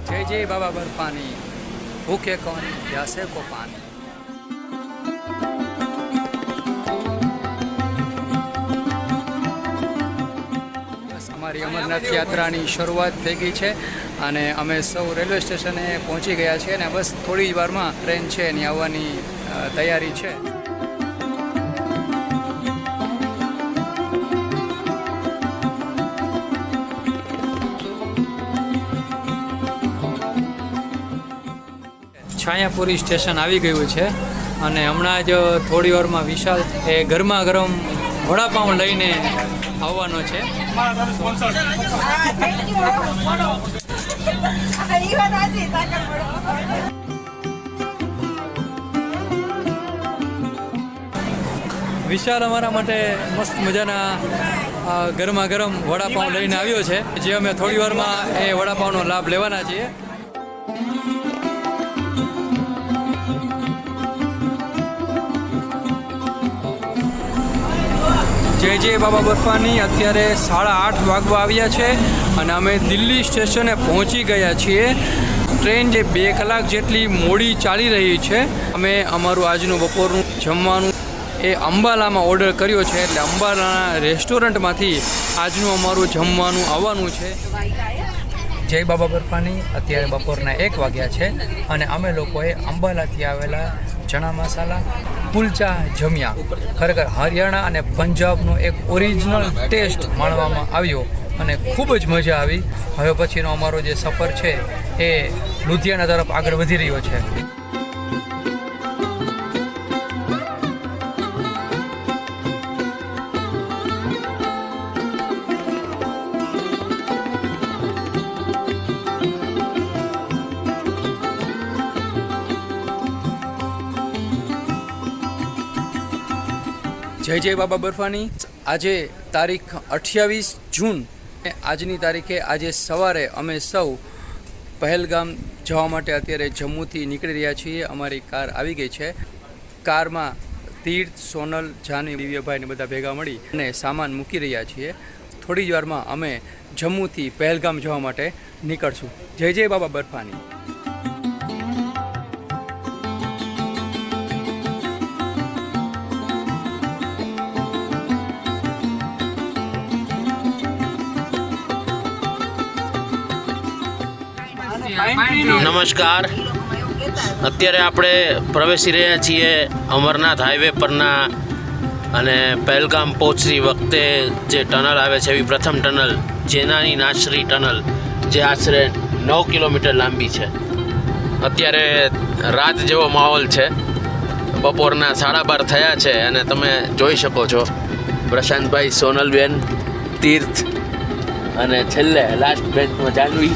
जय जय बाबा बर्फानी, भूखे कौन प्यासे को पानी। અમારી અમરનાથ યાત્રાની શરૂઆત થઈ ગઈ છે અને અમે સૌ રેલવે સ્ટેશને પહોંચી ગયા છીએ અને બસ થોડી વારમાં ટ્રેન છે એની આવવાની તૈયારી છે. છાયાપુરી સ્ટેશન આવી ગયું છે અને હમણાં જ થોડી વારમાં વિશાલ એ ગરમા ગરમ વડાપાઉં લઈને આવવાનો છે. વિશાલ અમારા માટે મસ્ત મજાના ગરમા ગરમ વડાપાઉં લઈને આવ્યો છે, જે અમે થોડી વારમાં એ વડાપાઉંનો લાભ લેવાના છીએ. જય જય બાબા બર્ફાની અત્યારે 8:30 વાગવા આવ્યા છે અને અમે દિલ્હી સ્ટેશને પહોંચી ગયા છીએ. ટ્રેન જે 2 કલાક જેટલી મોડી ચાલી રહી છે. અમે અમારું આજનું બપોરનું જમવાનું એ અંબાલામાં ઓર્ડર કર્યો છે, એટલે અંબાલાના રેસ્ટોરન્ટમાંથી આજનું અમારું જમવાનું આવવાનું છે. જય બાબા બર્ફાની અત્યારે બપોરના 1 વાગ્યા છે અને અમે લોકોએ અંબાલાથી આવેલા ચણા મસાલા કુલચા જમ્યા. ખરેખર હરિયાણા અને પંજાબનો એક ઓરિજિનલ ટેસ્ટ માણવામાં આવ્યો અને ખૂબ જ મજા આવી. હવે પછીનો અમારો જે સફર છે એ લુધિયાના તરફ આગળ વધી રહ્યો છે. જય જય બાબા બર્ફાની. આજે તારીખ 28 જૂન. આજની તારીખે આજે સવારે અમે સૌ પહેલગામ જવા માટે અત્યારે જમ્મુથી નીકળી રહ્યા છીએ. અમારી કાર આવી ગઈ છે. કારમાં તીર્થ, સોનલ, જાની, દિવ્યભાઈને બધા ભેગા મળી અને સામાન મૂકી રહ્યા છીએ. થોડી જ વારમાં અમે જમ્મુથી પહેલગામ જવા માટે નીકળશું. જય જય બાબા બર્ફાની. નમસ્કાર. અત્યારે આપણે પ્રવેશી રહ્યા છીએ અમરનાથ હાઈવે પરના અને પહેલગામ પહોંચતી વખતે જે ટનલ આવે છે એવી પ્રથમ ટનલ જેનાની નાશરી ટનલ, જે આશરે 9 કિલોમીટર લાંબી છે. અત્યારે રાત જેવો માહોલ છે. બપોરના 12:30 થયા છે અને તમે જોઈ શકો છો પ્રશાંતભાઈ, સોનલબેન, તીર્થ અને છેલ્લે લાસ્ટ બેન્ચમાં જાનવી.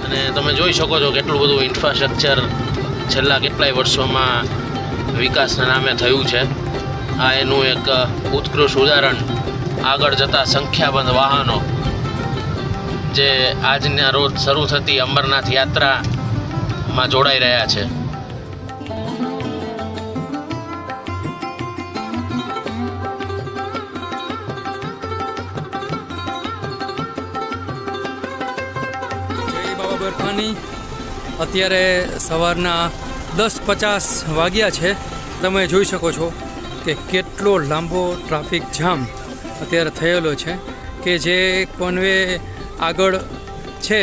અને તમે જોઈ શકો છો કેટલું બધું ઇન્ફ્રાસ્ટ્રક્ચર છેલ્લા કેટલાય વર્ષોમાં વિકાસના નામે થયું છે. આ એનું એક ઉત્કૃષ્ટ ઉદાહરણ. આગળ જતાં સંખ્યાબંધ વાહનો જે આજના રોજ શરૂ થતી અમરનાથ યાત્રામાં જોડાઈ રહ્યા છે. બર્ફાની અત્યારે સવારના 10:50 વાગ્યા છે. તમે જોઈ શકો છો કે કેટલો લાંબો ટ્રાફિક જામ અત્યારે થયેલો છે, કે જે કોનવે આગળ છે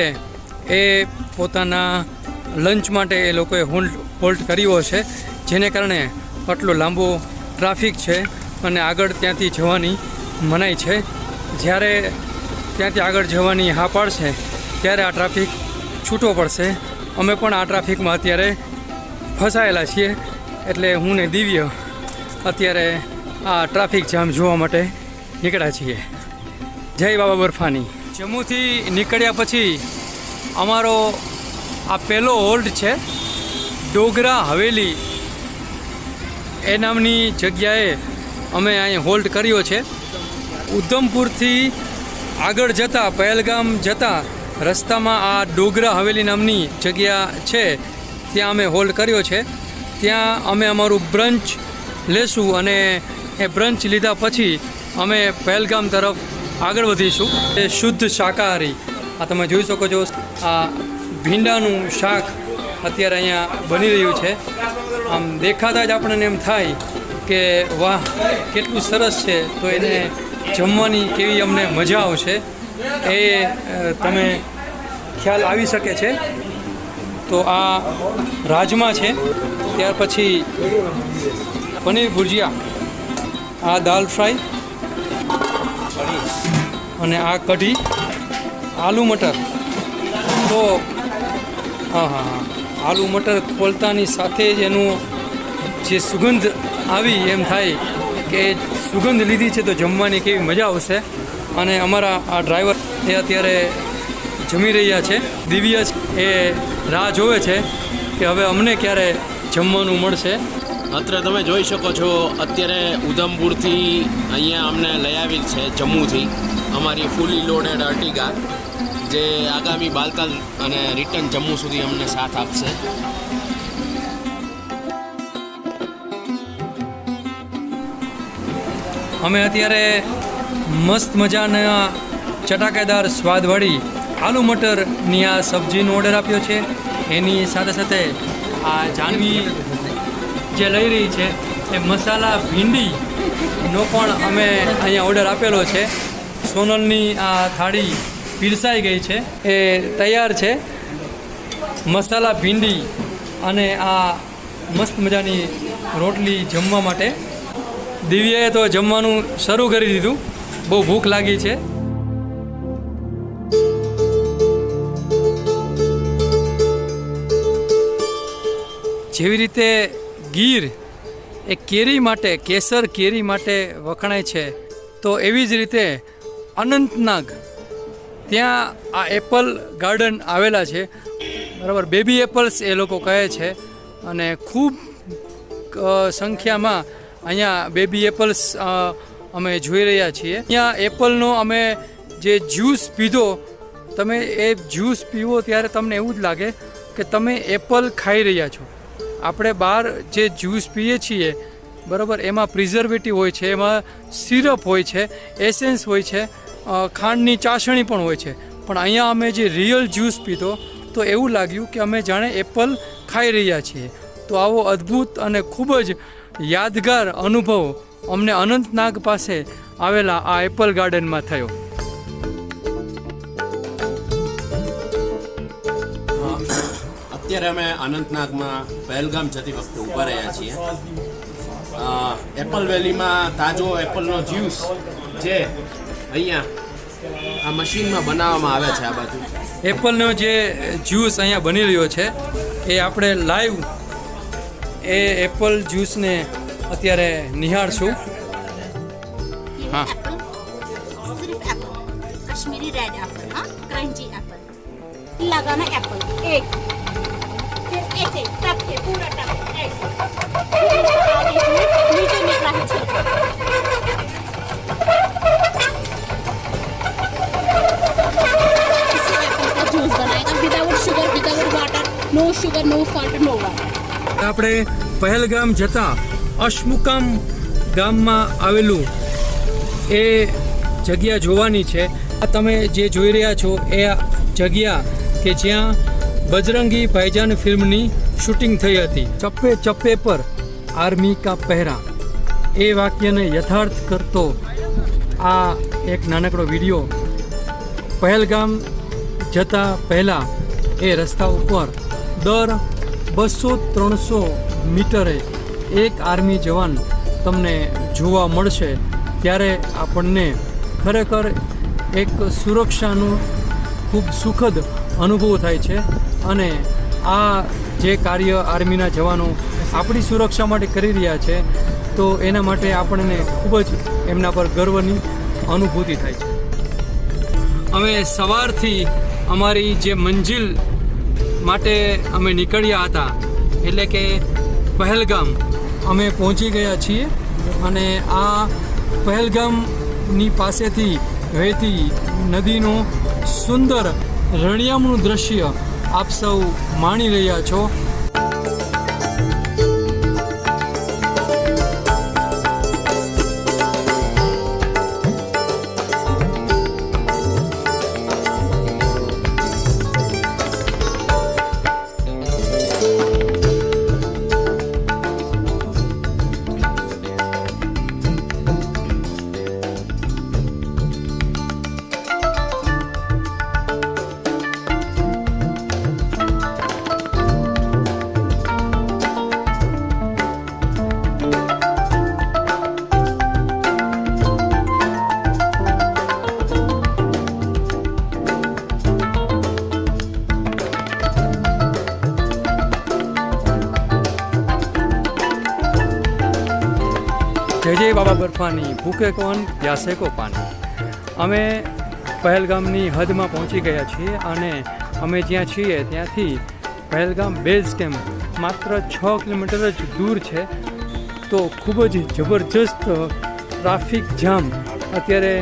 એ પોતાના લંચ માટે એ લોકોએ હોલ્ટ કર્યો છે, જેને કારણે આટલો લાંબો ટ્રાફિક છે અને આગળ ત્યાંથી જવાની મનાઈ છે. જ્યારે ત્યાંથી આગળ જવાની હા પાડશે ત્યારે આ ટ્રાફિક છૂટવો પડશે. અમે પણ આ ટ્રાફિકમાં અત્યારે ફસાયેલા છીએ, એટલે હું ને દિવ્ય અત્યારે આ ટ્રાફિક જામ જોવા માટે નીકળ્યા છીએ. જય બાબા બર્ફાની. જમ્મુથી નીકળ્યા પછી અમારો આ પહેલો હોલ્ટ છે ડોગરા હવેલી એ નામની જગ્યાએ અમે અહીં હોલ્ટ કર્યો છે. ઉધમપુરથી આગળ જતાં પહેલગામ જતાં રસ્તામાં આ ડોગરા હવેલી નામની જગ્યા છે, ત્યાં અમે હોલ્ડ કર્યો છે. ત્યાં અમે અમારું બ્રંચ લેશું અને એ બ્રંચ લીધા પછી અમે પહેલગામ તરફ આગળ વધીશું. એ શુદ્ધ શાકાહારી આ તમે જોઈ શકો છો, આ ભીંડાનું શાક અત્યારે અહીંયા બની રહ્યું છે. આમ દેખાતા જ આપણને એમ થાય કે વાહ કેટલું સરસ છે, તો એને જમવાની કેવી અમને મજા આવશે એ તમે ખ્યાલ આવી શકે છે. તો આ રાજમા છે, ત્યાર પછી પનીર ભુજિયા, આ દાલ ફ્રાય અને આ કઢી, આલુ મટર. તો હા, આલુ મટર ખોલતાની સાથે જ એનું જે સુગંધ આવી એમ થાય કે સુગંધ લીધી છે તો જમવાની કેવી મજા આવશે. અને અમારા આ ડ્રાઈવર એ અત્યારે જમી રહ્યા છે. દિવ્ય એ રાહ જોવે છે કે હવે અમને ક્યારે જમવાનું મળશે. અત્યારે તમે જોઈ શકો છો, અત્યારે ઉધમપુરથી અહીંયા અમને લઈ આવી છે જમ્મુથી અમારી ફૂલી લોડેડ અર્ટિગા, જે આગામી બાલતાલ અને રિટર્ન જમ્મુ સુધી અમને સાથ આપશે. અમે અત્યારે મસ્ત મજાના ચટાકેદાર સ્વાદવાળી આલુ મટરની આ સબ્જીનો ઓર્ડર આપ્યો છે. એની સાથે સાથે આ જાનવી જે લઈ રહી છે એ મસાલા ભીંડીનો પણ અમે અહીંયા ઓર્ડર આપેલો છે. સોનલની આ થાળી પીરસાઈ ગઈ છે, એ તૈયાર છે. મસાલા ભીંડી અને આ મસ્ત મજાની રોટલી જમવા માટે. દિવ્યાએ તો જમવાનું શરૂ કરી દીધું, બહુ ભૂખ લાગી છે. જેવી રીતે ગીર એ કેરી માટે, કેસર કેરી માટે વખણાય છે, તો એવી જ રીતે અનંતનાગ ત્યાં આ એપલ ગાર્ડન આવેલા છે, બરાબર. બેબી એપલ્સ એ લોકો કહે છે અને ખૂબ સંખ્યામાં અહીંયા બેબી એપલ્સ અમે જોઈ રહ્યા છીએ. અહીંયા એપલનો અમે જે જ્યુસ પીધો, તમે એ જ્યુસ પીવો ત્યારે તમને એવું જ લાગે કે તમે એપલ ખાઈ રહ્યા છો. આપણે બહાર જે જ્યુસ પીએ છીએ, બરાબર, એમાં પ્રિઝર્વેટિવ હોય છે, એમાં સિરપ હોય છે, એસેન્સ હોય છે, ખાંડની ચાસણી પણ હોય છે. પણ અહીંયા અમે જે રિયલ જ્યુસ પીધો તો એવું લાગ્યું કે અમે જાણે એપલ ખાઈ રહ્યા છીએ. તો આવો અદ્ભુત અને ખૂબ જ યાદગાર અનુભવ અમને અનંતનાગ પાસે આવેલા આ એપલ ગાર્ડનમાં થયો. અત્યારે અમે અનંતનાગમાં પહેલગામ જતી વખતે ઊભા રહ્યા છીએ. એપલ વેલીમાં તાજો એપલનો જ્યુસ જે અહીંયા આ મશીનમાં બનાવવામાં આવે છે. આ બાજુ એપલનો જે જ્યુસ અહીંયા બની રહ્યો છે એ આપણે લાઈવ એ એપલ જ્યુસને અત્યારે નિહાળશું. हाँ एप्पल सिर्फ एप्पल कश्मीरी रेड एप्पल, हाँ क्रंची एप्पल लगाना एप्पल एक, फिर ऐसे टप के पूरा टप ऐसे नीचे निकला है छिलका. इससे एप्पल का जूस बनाएगा without sugar, without water, no sugar, no salt, no water. આપણે પહેલગામ જતા અશમુકામ ગામમાં આવેલું એ જગ્યા જોવાની છે. આ તમે જે જોઈ રહ્યા છો એ જગ્યા કે જ્યાં બજરંગી ભાઈજાન ફિલ્મની શૂટિંગ થઈ હતી. ચપ્પે ચપ્પે પર આર્મી કા પહેરા, એ વાક્યને યથાર્થ કરતો આ એક નાનકડો વિડીયો. પહેલગામ જતા પહેલાં એ રસ્તા ઉપર દર 200-300 મીટરે એક આર્મી જવાન તમને જોવા મળશે. ત્યારે આપણને ખરેખર એક સુરક્ષાનું ખૂબ સુખદ અનુભવ થાય છે. અને આ જે કાર્ય આર્મીના જવાનો આપણી સુરક્ષા માટે કરી રહ્યા છે, તો એના માટે આપણને ખૂબ જ એમના પર ગર્વની અનુભૂતિ થાય છે. અમે સવારથી અમારી જે મંજિલ માટે અમે નીકળ્યા હતા, એટલે કે પહેલગામ, અમે પહોંચી ગયા છીએ. અને આ પહેલગામની પાસેથી વહેતી નદીનો સુંદર રળિયામણું દ્રશ્ય આપ સૌ માણી રહ્યા છો. બાબા બર્ફાની ભૂખે કોણ પ્યાસે કો પાણી. અમે પહેલગામની હદમાં પહોંચી ગયા છીએ અને અમે જ્યાં છીએ ત્યાંથી પહેલગામ બેઝ કેમ્પ માત્ર 6 કિલોમીટર જ દૂર છે. તો ખૂબ જ જબરજસ્ત ટ્રાફિક જામ અત્યારે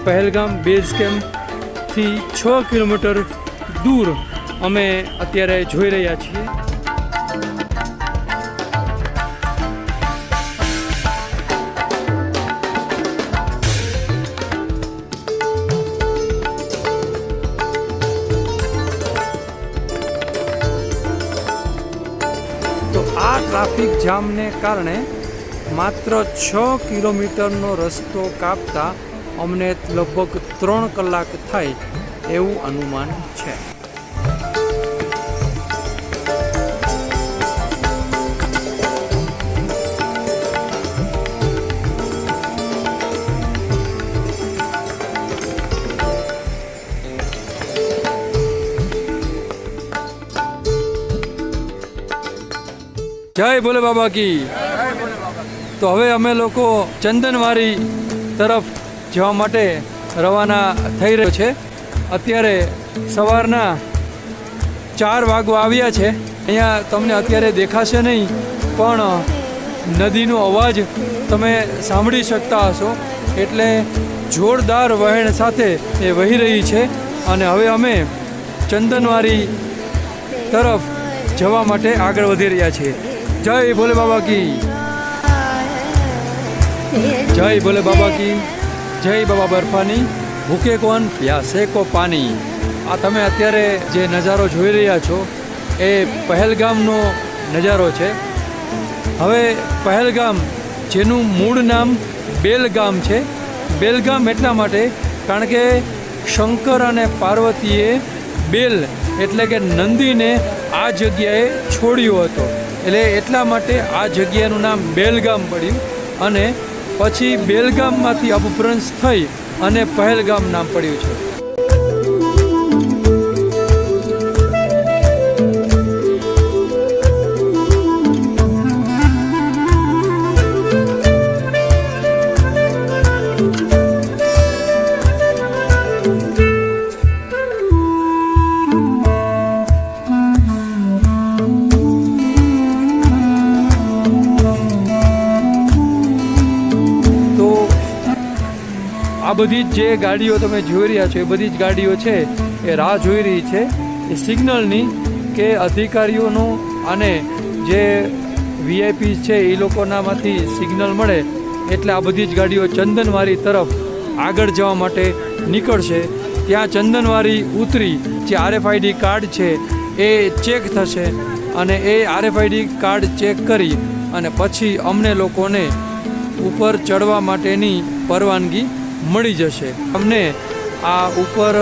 પહેલગામ બેઝ કેમ્પથી 6 કિલોમીટર દૂર અમે અત્યારે જોઈ રહ્યા છીએ. તો આ ટ્રાફિક જામને કારણે માત્ર 6 કિલોમીટરનો રસ્તો કાપતા અમને લગભગ 3 કલાક થાય એવું અનુમાન છે. જય ભોલે બાબા કી. તો હવે અમે લોકો ચંદનવારી તરફ જવા માટે રવાના થઈ રહ્યો છે. અત્યારે સવારના 4 વાગવા આવ્યા છે. અહીંયા તમને અત્યારે દેખાશે નહીં પણ નદીનો અવાજ તમે સાંભળી શકતા હશો. એટલે જોરદાર વહેણ સાથે એ વહી રહી છે અને હવે અમે ચંદનવારી તરફ જવા માટે આગળ વધી રહ્યા છીએ. જય ભોલે બાબા કી. જય ભોલે બાબા કી. જય બાબા બર્ફાની ભૂખે કોણ પ્યાસે કો પાણી. આ તમે અત્યારે જે નજારો જોઈ રહ્યા છો એ પહેલગામનો નજારો છે. હવે પહેલગામ જેનું મૂળ નામ બેલગામ છે. બેલગામ એટલા માટે કારણ કે શંકર અને પાર્વતીએ બેલ એટલે કે નંદીને આ જગ્યાએ છોડ્યો હતો. એટલે એટલા માટે આ જગ્યાનું નામ બેલગામ પડ્યું અને પછી બેલગામમાંથી અપભ્રંશ થઈ અને પહેલગામ નામ પડ્યું છે. આ બધી જ જે ગાડીઓ તમે જોઈ રહ્યા છો એ બધી જ ગાડીઓ છે એ રાહ જોઈ રહી છે એ સિગ્નલની કે અધિકારીઓનો અને જે વીઆઈપી છે એ લોકોનામાંથી સિગ્નલ મળે એટલે આ બધી જ ગાડીઓ ચંદનવારી તરફ આગળ જવા માટે નીકળશે. ત્યાં ચંદનવારી ઉતરી જે આરએફઆઈડી કાર્ડ છે એ ચેક થશે અને એ આરએફઆઈડી કાર્ડ ચેક કરી અને પછી અમને લોકોને ઉપર ચડવા માટેની પરવાનગી મળી જશે. અમને આ ઉપર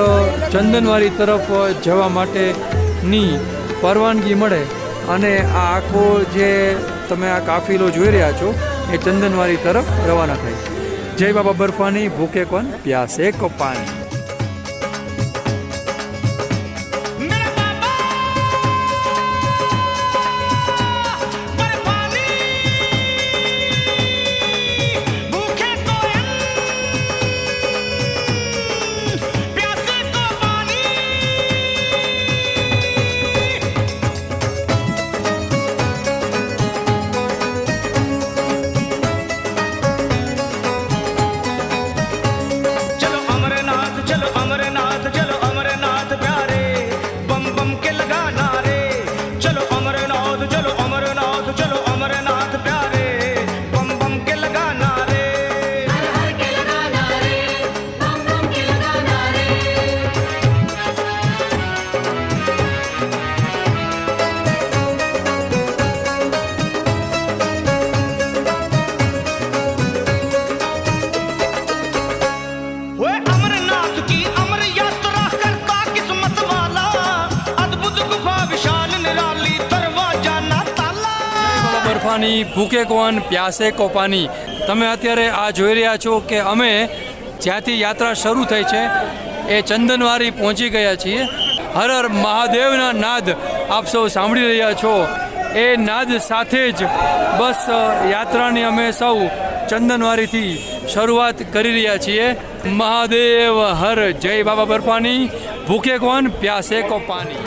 ચંદનવારી તરફ જવા માટેની પરવાનગી મળે અને આ આખો જે તમે આ કાફિલો જોઈ રહ્યા છો એ ચંદનવારી તરફ રવાના થાય. જય બાબા બર્ફાની ભૂખે કોણ પ્યાસે કો પાણી. બર્ફાની ભૂખે કોણ પ્યાસે કો પાણી. તમે અત્યારે આ જોઈ રહ્યા છો કે અમે જ્યાંથી યાત્રા શરૂ થઈ છે એ ચંદનવારી પહોંચી ગયા છીએ. હર હર મહાદેવના નાદ આપ સૌ સાંભળી રહ્યા છો. એ નાદ સાથે જ બસ યાત્રાની અમે સૌ ચંદનવારીથી શરૂઆત કરી રહ્યા છીએ. મહાદેવ હર જય બાબા બર્ફાની. ભૂખે કોણ પ્યાસે કો પાણી.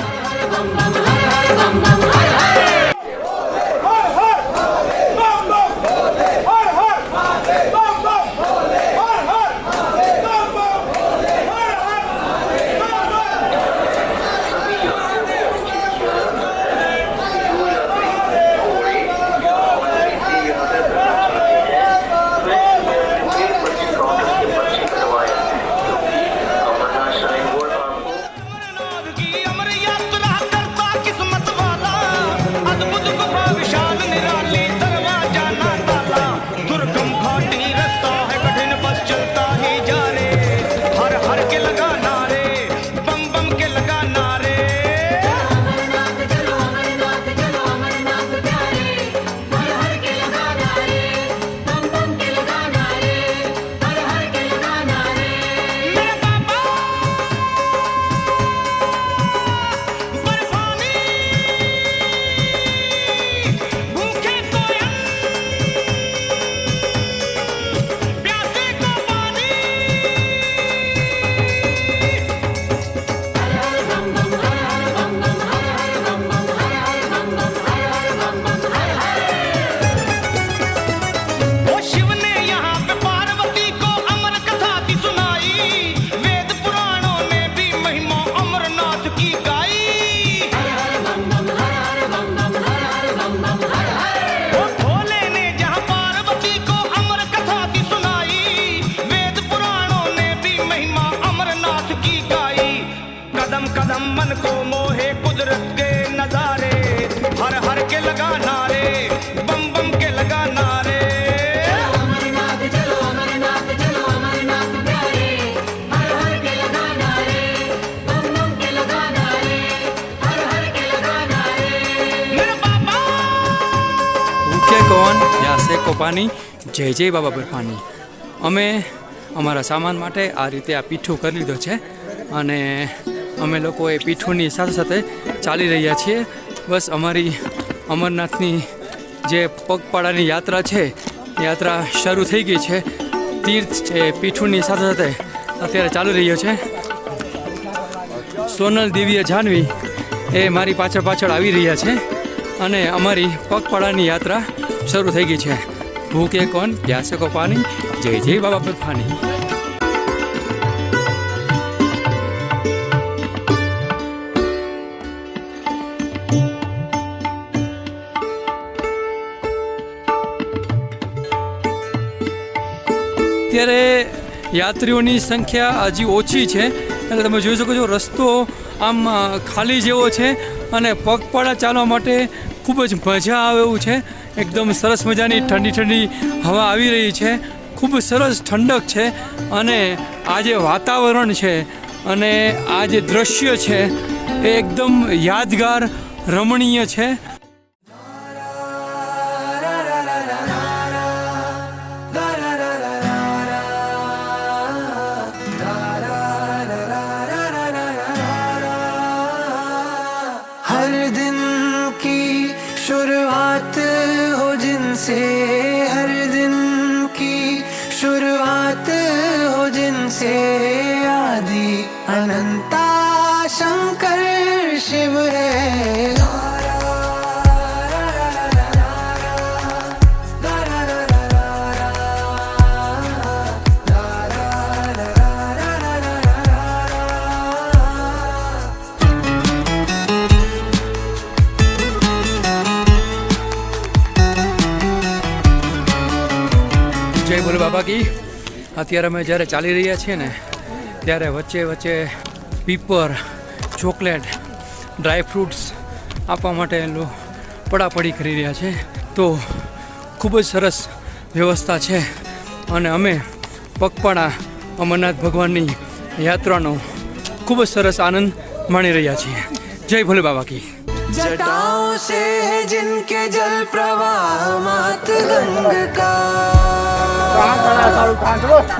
કોણ પ્યાસે કો પાણી. જય જય બાબા બર્ફાની. અમે અમારા સામાન માટે આ રીતે આ પીઠું કરી લીધો છે અને અમે લોકો એ પીઠુંની સાથે સાથે ચાલી રહ્યા છીએ. બસ અમારી અમરનાથની જે પગપાળાની યાત્રા છે યાત્રા શરૂ થઈ ગઈ છે. તીર્થ છે પીઠુંની સાથે સાથે અત્યારે ચાલી રહ્યો છે. સોનલ દિવ્ય જાનવી એ મારી પાછળ પાછળ આવી રહ્યા છે અને અમારી પગપાળાની યાત્રા શરૂ થઈ ગઈ છે. ભૂખે કોણ પ્યાસે કો પાણી. જય જય બાબા બર્ફાની. અત્યારે યાત્રીઓની સંખ્યા હજી ઓછી છે એટલે તમે જોઈ શકો છો રસ્તો આમ ખાલી જેવો છે અને પગપાળા ચાલવા માટે ખૂબ જ મજા આવે એવું છે. એકદમ સરસ મજાની ઠંડી ઠંડી હવા આવી રહી છે. ખૂબ સરસ ઠંડક છે અને આ જે વાતાવરણ છે અને આ જે દૃશ્ય છે એ એકદમ યાદગાર રમણીય છે. हर दिन की शुरुआत हो जिनसे, हर दिन की शुरुआत हो जिनसे, आदि अनंता शंकर शिव है. જય ભોલે બાબા કી. અત્યારે અમે જ્યારે ચાલી રહ્યા છીએ ને ત્યારે વચ્ચે વચ્ચે પીપર, ચોકલેટ, ડ્રાય ફ્રૂટ્સ આપવા માટે પડાપડી કરી રહ્યા છે. તો ખૂબ જ સરસ વ્યવસ્થા છે અને અમે પગપાળા અમરનાથ ભગવાનની યાત્રાનો ખૂબ જ સરસ આનંદ માણી રહ્યા છીએ. જય ભોલે બાબા કી. जटाओं से है जिनके जल प्रवाह मात गंग का,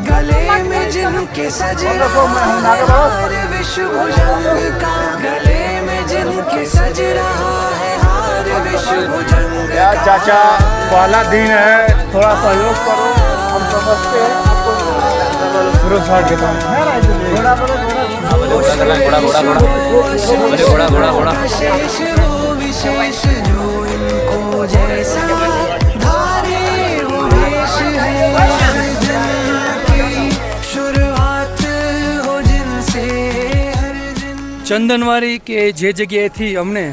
गले में जिनके सज रहा हार विश्व भुजंग का, गले में जिनके सज रहा है हार विश्व भुजंग का. चाचा पहला दिन है, थोड़ा सहयोग करो. शेष वो विशेष जो इनको जैसा धारे वो वेश है हर दिन की शुरुआत हो जिनसे हर दिन ચંદનવારી કે જે જગ્યાએથી અમને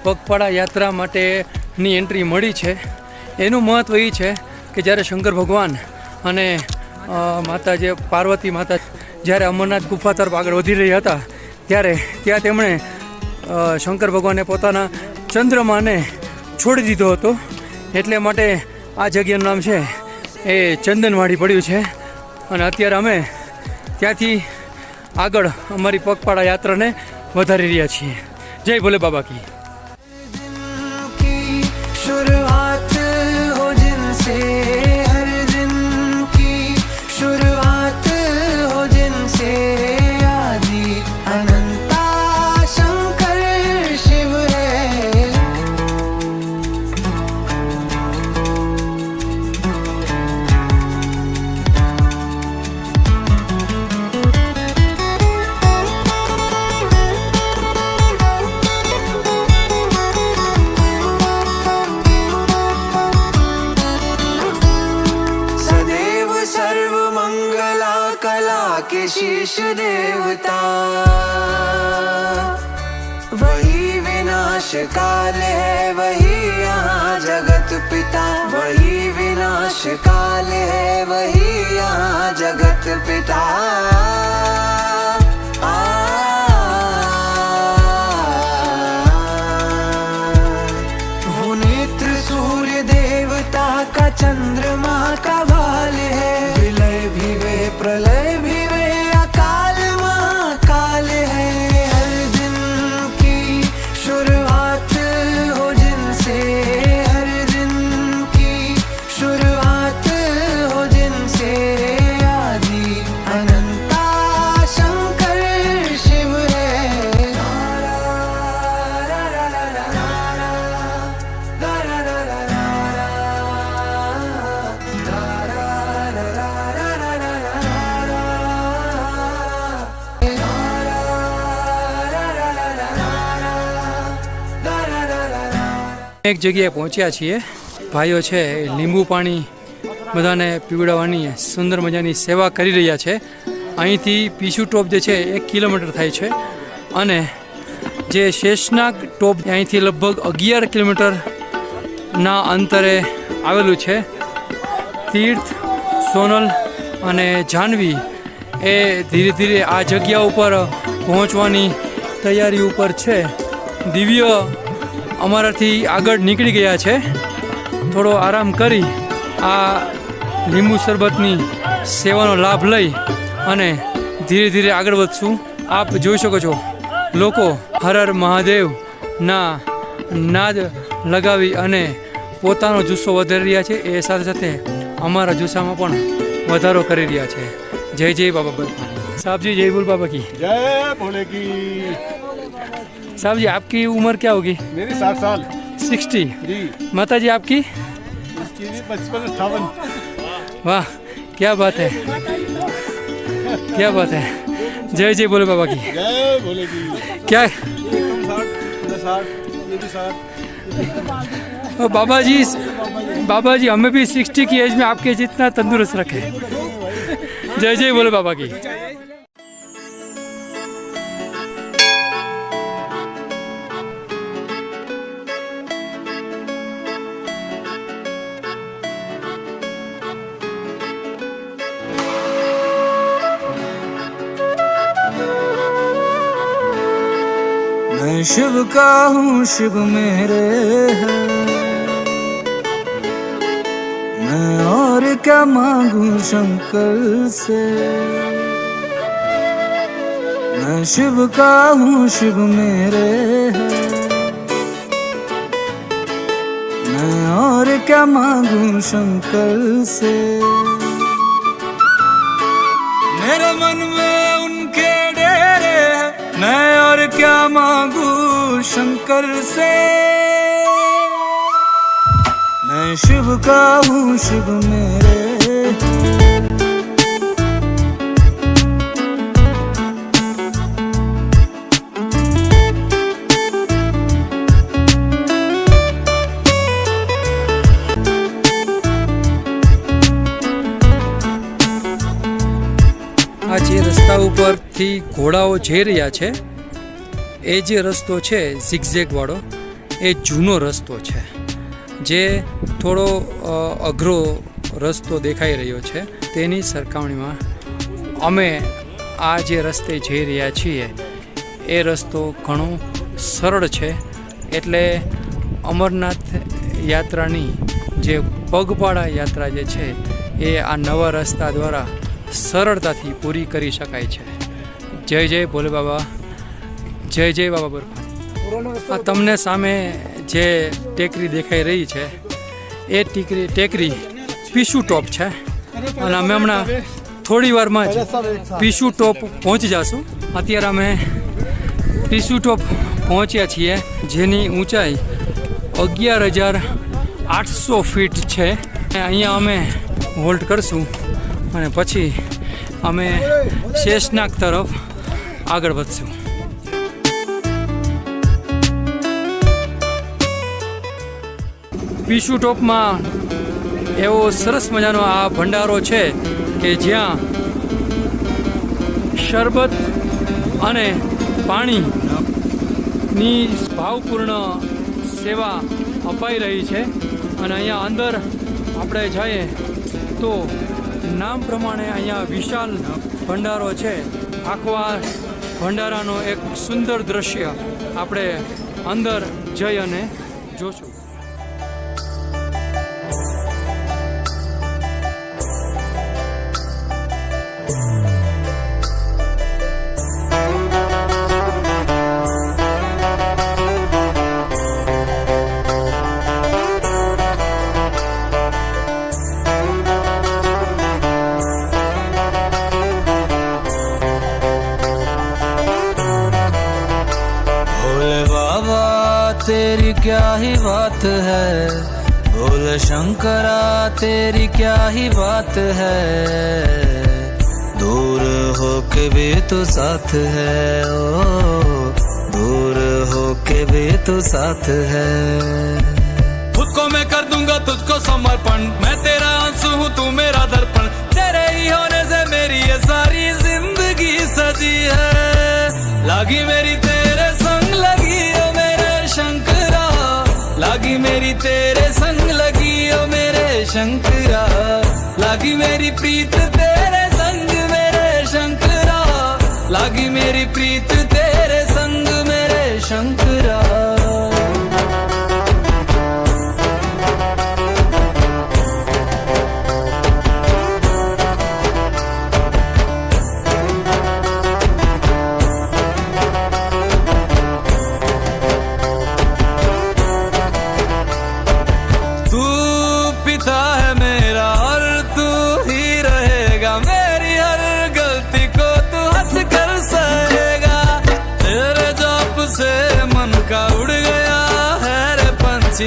પગપાળા યાત્રા માટેની એન્ટ્રી મળી છે એનું મહત્ત્વ એ છે કે જ્યારે શંકર ભગવાન અને માતા જે પાર્વતી માતા જ્યારે અમરનાથ ગુફા તરફ આગળ વધી રહ્યા હતા ત્યારે ત્યાં તેમણે શંકર ભગવાને પોતાના ચંદ્રમાને છોડી દીધો હતો એટલે માટે આ જગ્યાનું નામ છે એ ચંદનવાડી પડ્યું છે અને અત્યારે અમે ત્યાંથી આગળ અમારી પગપાળા યાત્રાને વધારી રહ્યા છીએ. જય ભોલે બાબા કી. की शुरुआत हो जिनसे हर दिन की शुरुआत हो जिनसे आदि अनंता शंकर शिव है सदैव सर्व मंगला कला के शीश देवता वही विनाश काल है वही यहाँ जगत पिता वही विनाश काल है वही यहाँ जगत पिता वो नेत्र सूर्य देवता का चंद्रमा का भाल है विलय भी वे प्रलय भी वे अकाल महाकाल है हर दिन की शुरुआत हो जिनसे हर दिन की शुरुआत हो जिनसे आदि अनंता शंकर शिव है એક જગ્યાએ પહોંચ્યા છીએ. ભાઈઓ છે એ લીંબુ પાણી બધાને પીવડાવવાની સુંદર મજાની સેવા કરી રહ્યા છે. અહીંથી પીછુ ટોપ જે છે 1 કિલોમીટર થાય છે અને જે શેષનાગ ટોપ અહીંથી લગભગ 11 કિલોમીટરના અંતરે આવેલું છે. તીર્થ, સોનલ અને જાહ્નવી એ ધીરે ધીરે આ જગ્યા ઉપર પહોંચવાની તૈયારી ઉપર છે. દિવ્ય અમારાથી આગળ નીકળી ગયા છે. થોડો આરામ કરી આ લીંબુ શરબતની સેવાનો લાભ લઈ અને ધીરે ધીરે આગળ વધશું. આપ જોઈ શકો છો લોકો હર હર મહાદેવના નાદ લગાવી અને પોતાનો જુસ્સો વધારી રહ્યા છે. એ સાથે સાથે અમારા જુસ્સામાં પણ વધારો કરી રહ્યા છે. જય જય બાબા બર્ફાની. साहब जी जय बोल बाबा की. जय भोले की. साहब जी आपकी उम्र क्या होगी? मेरी 60 साल. 60. जी. माता जी आपकी? 55-58. वाह क्या बात है, क्या बात है. जय जय बोले बाबा की. जय भोले की. क्या 60, ये भी 60. बाबा जी हमें भी 60 की एज में आपके जितना तंदुरुस्त रखे. जय जय बोले बाबा की. मैं शिव का हूँ शिव मेरे है मैं और क्या मांगू शंकर से मैं शिव का हूँ शिव मेरे है मैं और क्या मांगू शंकर से मेरे मन में उनके डेरे हैं मैं और क्या मांगू शंकर से मैं शिव का हूँ शिव मेरे આ જે રસ્તા ઉપરથી ઘોડાઓ જઈ રહ્યા છે એ જે રસ્તો છે ઝિગઝેગ વાળો એ જૂનો રસ્તો છે, જે થોડો અઘરો રસ્તો દેખાઈ રહ્યો છે. તેની સરખામણીમાં અમે આ જે રસ્તે જઈ રહ્યા છીએ એ રસ્તો ઘણો સરળ છે. એટલે અમરનાથ યાત્રાની જે પગપાળા યાત્રા જે છે એ આ નવા રસ્તા દ્વારા સરળતાથી પૂરી કરી શકાય છે. જય જય ભોલે બાબા, જય જય બાબા બર્ફાની. આ તમને સામે જે ટેકરી દેખાઈ રહી છે એ ટેકરી પીશુ ટોપ છે અને અમે હમણાં થોડી વારમાં જ પીશુ ટોપ પહોંચી જશું. અત્યારે અમે પીશુ ટોપ પહોંચ્યા છીએ, જેની ઊંચાઈ 11,800 ફીટ છે. અહીંયા અમે હોલ્ટ કરશું અને પછી અમે શેષનાગ તરફ આગળ વધશું. પીશુ ટોપમાં એવો સરસ મજાનો આ ભંડારો છે કે જ્યાં શરબત અને પાણીની ભાવપૂર્ણ સેવા અપાઈ રહી છે. અને અહીંયા અંદર આપણે જઈએ તો નામ પ્રમાણે અહીંયા વિશાળ ભંડારો છે. આખો આ ભંડારાનો એક સુંદર દ્રશ્ય આપણે અંદર જઈ અને જોશું. तेरी क्या ही बात है, भोले शंकरा तेरी क्या ही बात है, दूर हो के भी तू साथ है, ओ दूर हो के भी तू साथ है. खुद को मैं कर दूंगा तुझको समर्पण, मैं तेरा आंसू हूँ तू मेरा दर्पण, तेरे ही होने से मेरी ये सारी जिंदगी सजी है. लागी मेरी तेरे संग लगी ओ मेरे शंकरा, लागी मेरी तेरे संग लगी ओ मेरे शंकरा, लागी मेरी प्रीत तेरे संग मेरे शंकरा, लागी मेरी प्रीत तेरे संग मेरे शंकरा.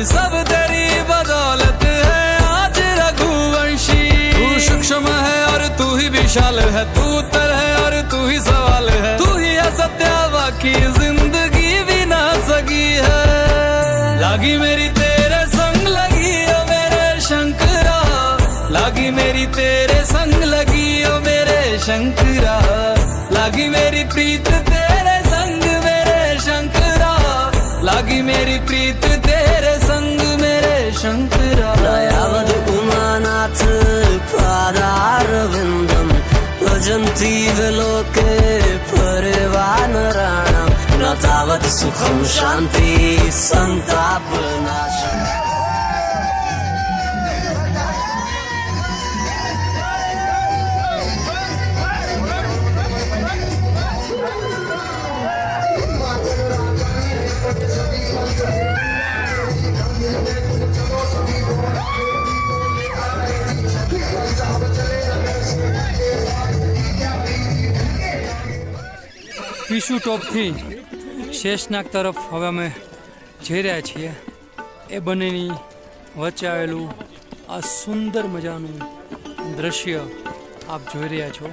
सब तेरी बदौलत है आज रघुवंशी, तू सूक्ष्म है और तू ही विशाल है, तू उत्तर है और तू ही सवाल है, तू ही है सत्य बाकी जिंदगी भी ना सकी है. लागी मेरी तेरे संग लगी ओ मेरे शंकरा, लागी मेरी तेरे संग लगी ओ मेरे शंकरा, लागी मेरी प्रीत तेरे संग मेरे शंकरा, लागी मेरी प्रीत तेरे संग मेरे शंकरा. दयावद उमानाथ पादारविन्दं भजन्ति विलोके परिवानराणां, न तावत् सुखं शान्ति सन्तापनाशम्. પીશુ ટોપથી શેષનાગ તરફ હવે અમે જઈ રહ્યા છીએ. એ બંનેની વચ્ચે આવેલું આ સુંદર મજાનું દ્રશ્ય આપ જોઈ રહ્યા છો.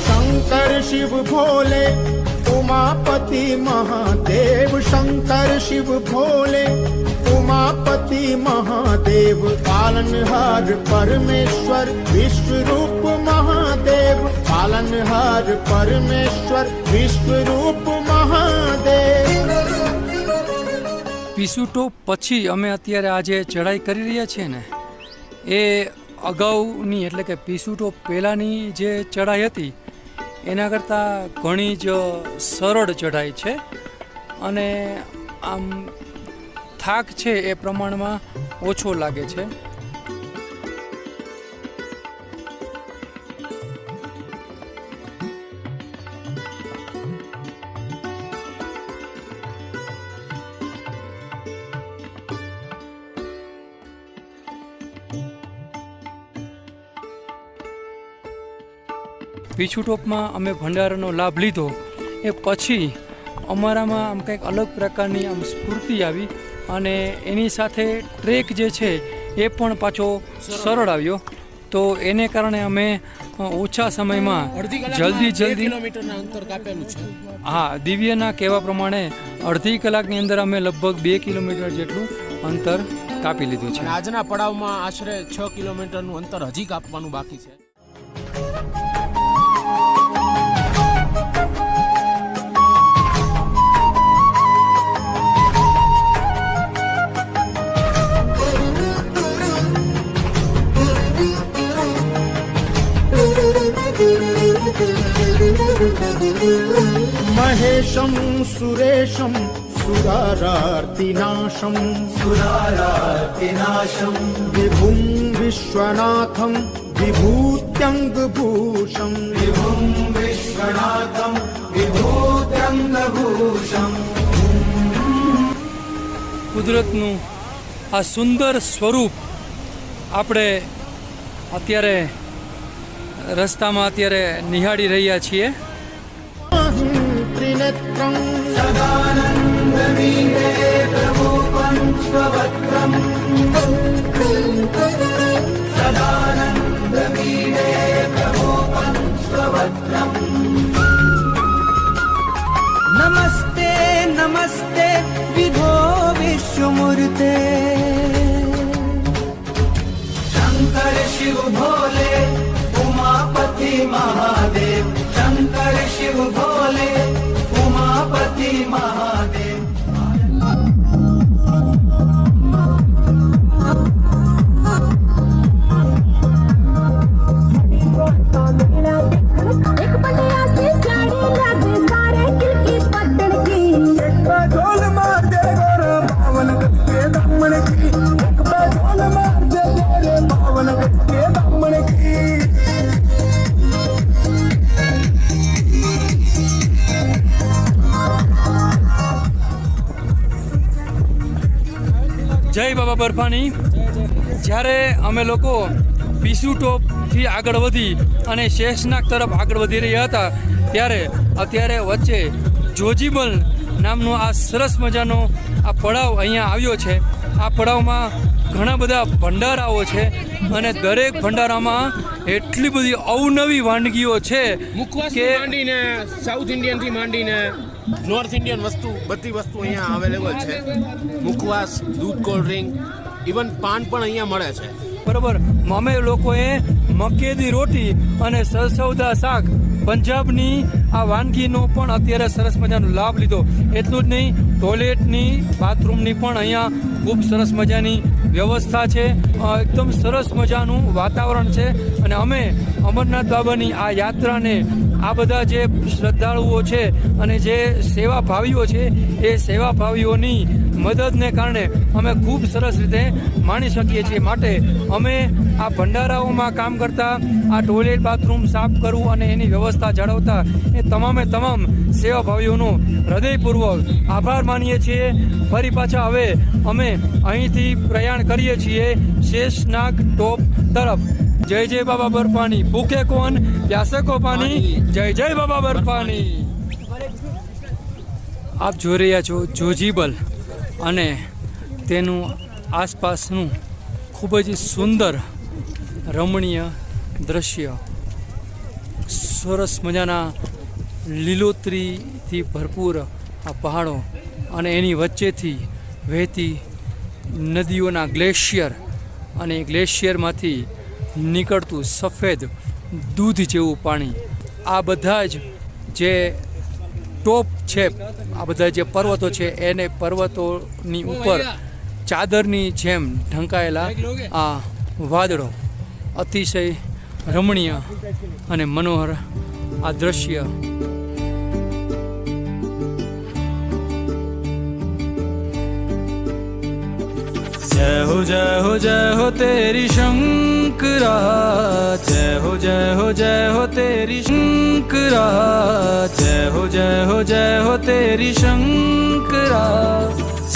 शंकर शिव भोले उमापति महादेव शंकर शिव भोले उमापति महादेव पालनहार परमेश्वर विश्व रूप महादेव पालनहार परमेश्वर विश्व रूप महादेव. પીસુટોપ પછી અમે અત્યારે આજે ચડાઈ કરી રહ્યા છીએ ને એ અગાઉની એટલે કે પીસુટોપ પહેલાંની જે ચડાઈ હતી એના કરતાં ઘણી જ સરળ ચઢાઈ છે અને આમ થાક છે એ પ્રમાણમાં ઓછો લાગે છે. પીછુટોપમાં અમે ભંડારાનો લાભ લીધો એ પછી અમારામાં આમ કંઈક અલગ પ્રકારની આમ સ્ફૂર્તિ આવી અને એની સાથે ટ્રેક જે છે એ પણ પાછો સરળ આવ્યો. તો એને કારણે અમે ઓછા સમયમાં જલ્દી કિલોમીટરના અંતર કાપેલું છે. હા, દિવ્યના કહેવા પ્રમાણે અડધી કલાકની અંદર અમે લગભગ 2 કિલોમીટર જેટલું અંતર કાપી લીધું છે. આજના પડાવમાં આશરે 6 કિલોમીટરનું અંતર હજી કાપવાનું બાકી છે. महेशं सुरेशं सुरारार्तिनाशं विभुं विश्वनाथं विभूत्यङ्गभूषं કુદરતનું આ સુંદર સ્વરૂપ આપણે અત્યારે રસ્તામાં અત્યારે નિહાળી રહ્યા છીએ. त्रिनेत्रं नमस्ते नमस्ते विभो विश्वमूर्ते शंकर शिव भोले उमापति महादेव शंकर शिव भोले उमापति महादेव. જય બાબા બરફાની. જ્યારે અમે લોકો પીસુટોપથી આગળ વધી અને શેષનાગ તરફ આગળ વધી રહ્યા હતા ત્યારે અત્યારે વચ્ચે જોજીબલ નામનો આ સરસ મજાનો આ પડાવ અહીંયા આવ્યો છે. આ પડાવમાં ઘણા બધા ભંડારાઓ છે અને દરેક ભંડારામાં એટલી બધી અવનવી વાનગીઓ છે મુખવાસથી માંડીને સાઉથ ઇન્ડિયનથી માંડીને નોર્થ ઇન્ડિયન વસ્તુ બધી વસ્તુ અહીંયા અવેલેબલ છે. મુખવાસ, દૂધ, કોલ્ડ ડ્રિંક, ઇવન પાન પણ અહીંયા મળે છે. બરાબર. અમે લોકોએ મકેદી રોટી અને સરસવદા શાક પંજાબની આ વાનગીનો પણ અત્યારે સરસ મજાનો લાભ લીધો. એટલું જ નહીં, ટોયલેટની બાથરૂમની પણ અહીંયા ખૂબ સરસ મજાની વ્યવસ્થા છે. એકદમ સરસ મજાનું વાતાવરણ છે અને અમે અમરનાથ બાબાની આ યાત્રાને આ બધા જે શ્રદ્ધાળુઓ છે અને જે સેવાભાવીઓ છે એ સેવાભાવીઓની મદદને કારણે અમે ખૂબ સરસ રીતે માણી શકીએ છીએ. માટે અમે આ ભંડારાઓમાં કામ કરતા આ ટોયલેટ બાથરૂમ સાફ કરવું અને એની વ્યવસ્થા જાળવતા એ તમામે તમામ સેવાભાવીઓનો હૃદયપૂર્વક આભાર માનીએ છીએ. ફરી પાછા હવે અમે અહીંથી પ્રયાણ કરીએ છીએ શેષનાગ ટોપ તરફ. જય જય બાબા બર્ફાની, ભૂખે કોણ પ્યાસે કો પાણી, જય જય બાબા બર્ફાની. આપ જોઈ રહ્યા છો જોજીબલ અને તેનું આસપાસનું ખૂબ જ સુંદર રમણીય દ્રશ્ય. સરસ મજાના લીલોતરીથી ભરપૂર આ પહાડો અને એની વચ્ચેથી વહેતી નદીઓના ગ્લેશિયર અને ગ્લેશિયરમાંથી નીકળતું સફેદ દૂધ જેવું પાણી. આ બધા જ જે ટોપ છે, આ બધા જે પર્વતો છે એને પર્વતોની ઉપર ચાદરની જેમ ઢંકાયેલા આ વાદળો. અતિશય રમણીય અને મનોહર આ દ્રશ્ય. जय हो तेरी शंकरा, जय हो तेरी शंकरा, जय हो तेरी शंकरा,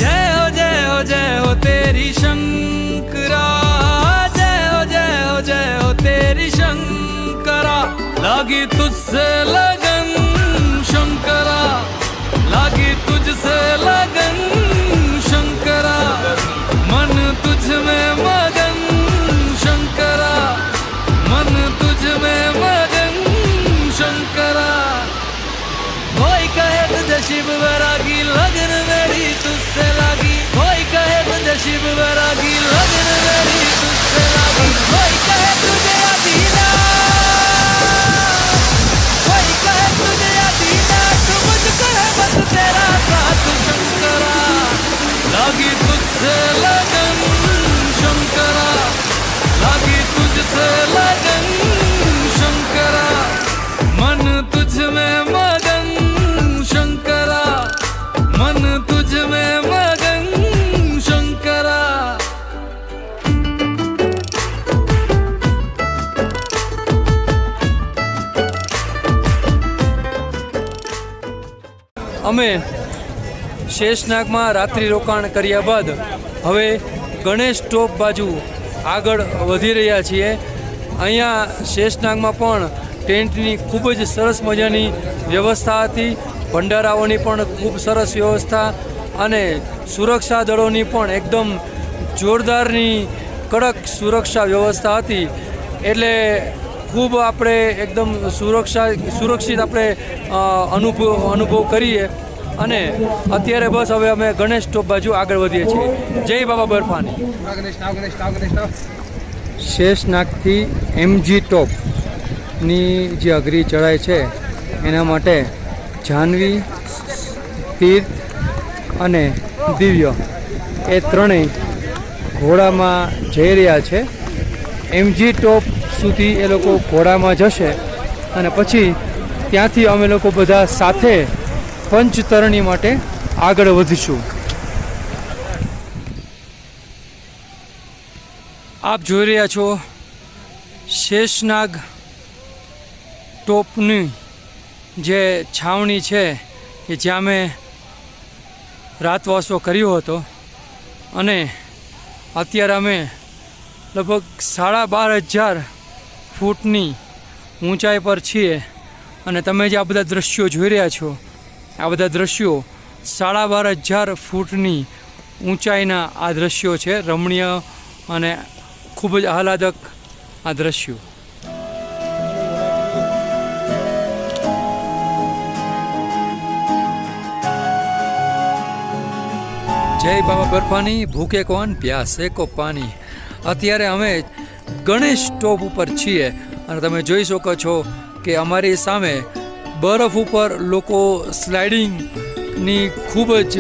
जय हो तेरी शंकरा, जय हो तेरी शंकरा. लागी तुझसे लगन शंकरा, लागी तुझसे लगन शंकरा, मन तुझ में मगन शंकरा, मन तुझ में मगन शंकरा. कोई कहे तुझे शिव वैरागी, लगन मेरी तुझसे लागी. कोई कहे तुझे शिव वैरागी, लगन मेरी तुझसे लागी. कोई कहे तुझे अधीना, कोई कहे तुझे अधीना, तू मुझको है बस तेरा साथ शंकरा. लागी तुझसे लगन शंकरा, लागी तुझसे लगन शंकरा, मन तुझ में मगन शंकरा, मन तुझ में मगन शंकरा. અમે શેષનાગમાં રાત્રિ રોકાણ કર્યા બાદ હવે ગણેશ ટોપ બાજુ આગળ વધી રહ્યા છીએ. અહીંયા શેષનાગમાં પણ ટેન્ટની ખૂબ જ સરસ મજાની વ્યવસ્થા હતી. ભંડારાઓની પણ ખૂબ સરસ વ્યવસ્થા અને સુરક્ષા દળોની પણ એકદમ જોરદારની કડક સુરક્ષા વ્યવસ્થા હતી. એટલે ખૂબ આપણે એકદમ સુરક્ષિત આપણે અનુભવ કરીએ. અને અત્યારે બસ હવે અમે ગણેશ ટોપ બાજુ આગળ વધીએ છીએ. જય બાબા બર્ફાની. શેષનાગથી એમજી ટોપની જે અઘરી ચઢાઈ છે એના માટે જાહ્નવી, તીર્થ અને દિવ્ય એ ત્રણેય ઘોડામાં જઈ રહ્યા છે. એમજી ટોપ સુધી એ લોકો ઘોડામાં જશે અને પછી ત્યાંથી અમે લોકો બધા સાથે પંચતરણી માટે આગળ વધીશું. આપ જોઈ રહ્યા છો શેષનાગ ટોપની જે છાવણી છે કે જ્યાં મેં રાતવાસો કર્યો હતો. અને અત્યારે અમે લગભગ 12,500 ફૂટની ઊંચાઈ પર છીએ. અને તમે જે આ બધા દ્રશ્યો જોઈ રહ્યા છો, આ બધા દ્રશ્યો 12,500 ફૂટની ઊંચાઈના આ દ્રશ્યો છે. રમણીય અને ખૂબ જ આહલાદક આ દ્રશ્યો. જય બાબા બર્ફાની, ભૂખે કોણ પ્યાસે કો પાણી. અત્યારે અમે ગણેશ ટોપ ઉપર છીએ અને તમે જોઈ શકો છો કે અમારી સામે બરફ ઉપર લોકો સ્લાઇડિંગની ખૂબ જ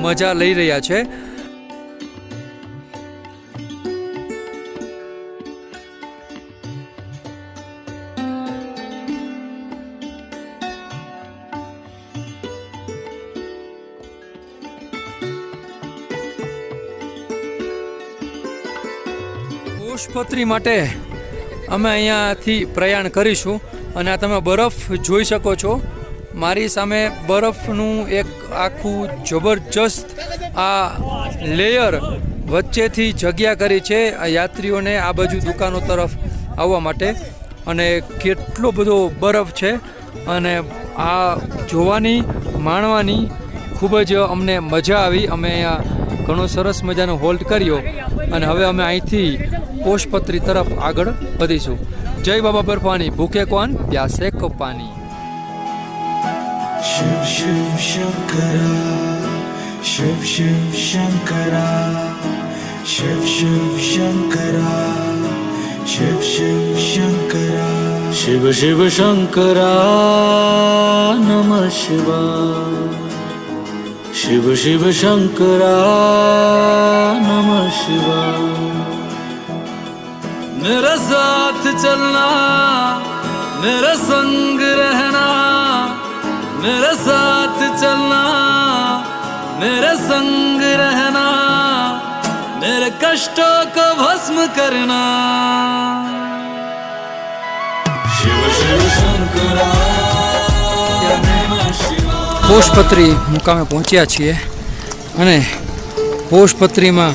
મજા લઈ રહ્યા છે. પુષ્પત્રી માટે અમે અહીંયાથી પ્રયાણ કરીશું અને આ તમે બરફ જોઈ શકો છો. મારી સામે બરફનું એક આખું જબરજસ્ત આ લેયર વચ્ચેથી જગ્યા કરી છે આ યાત્રીઓને આ બાજુ દુકાનો તરફ આવવા માટે. અને કેટલો બધો બરફ છે અને આ જોવાની માણવાની ખૂબ જ અમને મજા આવી. અમે અહીંયા ઘણો સરસ મજાનો હોલ્ટ કર્યો અને હવે અમે અહીંથી પોષપત્રી તરફ આગળ વધીશું. જય બાબા બર્ફાની, ભૂખે કોણ પ્યાસે કો પાની. शिव शिव शंकरा शिव शिव शंकरा शिव शिव शंकरा शिव शिव शंकरा शिव शिव शंकरा नमः शिवाय शिव शिव शंकरा नमः शिवाय मेरे साथ चलना मेरे संग रहना मेरे साथ चलना मेरे संग रहना मेरे कष्टों को भस्म करना शिव शिव शंकरा नमः शिवाय. પોષપત્રી મુકામે પહોંચ્યા છીએ અને પોષપત્રીમાં